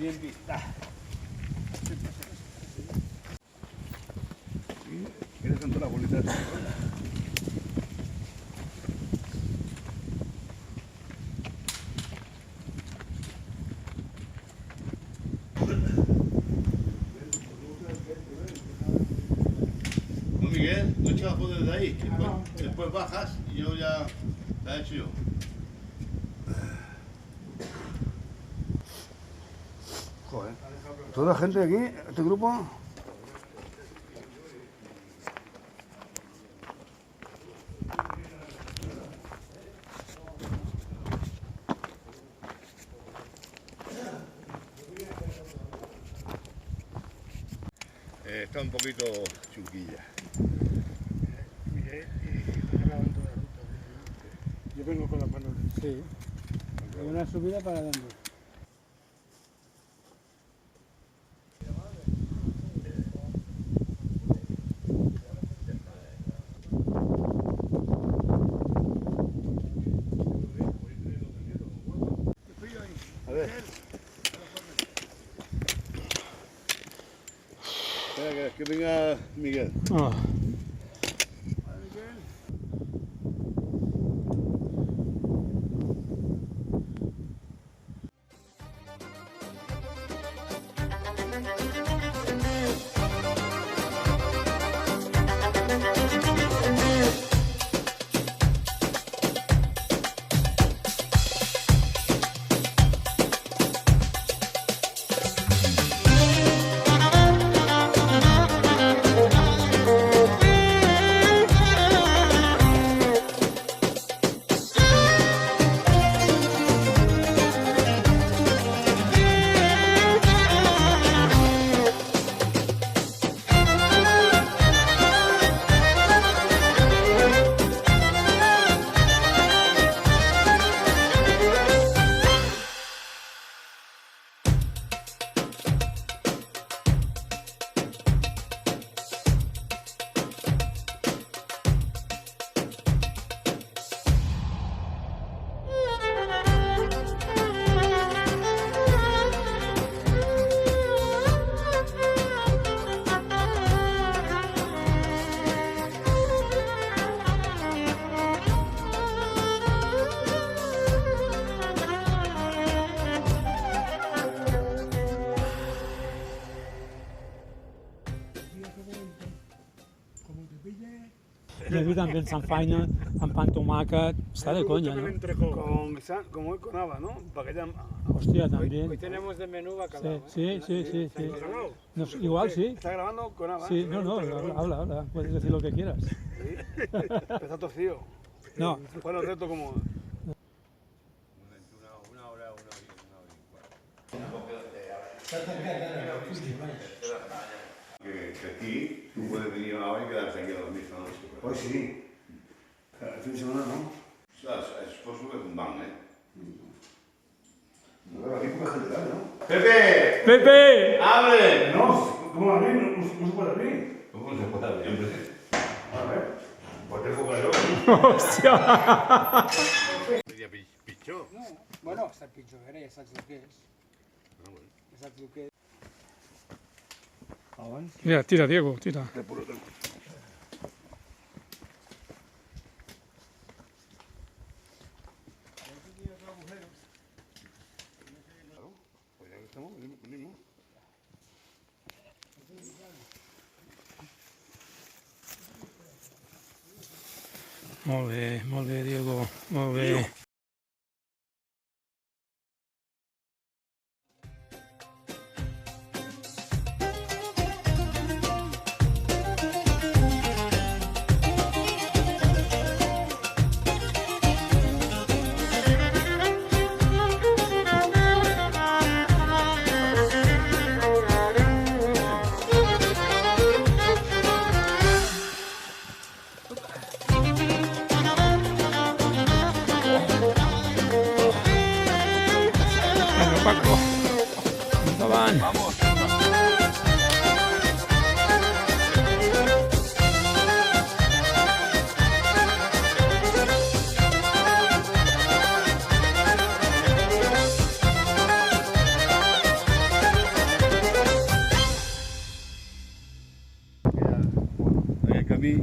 bien vista. ¿Quieres cantar la bolita de No, Miguel, no echas fotos desde ahí. Después bajas y yo ya la he hecho yo. Joder. ¿Toda la gente de aquí, este grupo? Está un poquito chunquilla. Yo vengo con la mano. Sí. Hay una subida para dónde. A ver. Espera, que venga Miguel. Ah. I avui també ens fan feina amb pa amb tomàquet, està de conya, ¿no? Con haba, ¿no? Bacallao. Hostia, también. Hoy tenemos de menú bacalao. Sí, sí, sí, sí, sí. Igual sí. ¿Está grabando con haba? Sí, no, habla, puedes decir lo que quieras. Sí. Está torcido. No. Bueno, reto como... Una hora y que aquí tú puedes venir ahora y quedarse aquí a dormir esta noche. Pues sí. El fin de semana no. Es posible un ban, ¿eh? No, aquí poca gente da, ¿no? ¡Pepe! ¡Pepe! ¡Abre! No, ¿cómo abrir? No se puede abrir. ¿Cómo se puede abrir? Hombre, sí. A ver. ¿Por qué juego? Hòstia! Pitjor. No, bueno, està pitjor, ara ja saps el que és. Ja saps el que és. Mira, tira, Diego, tira. Molt bé, Diego, molt bé. mí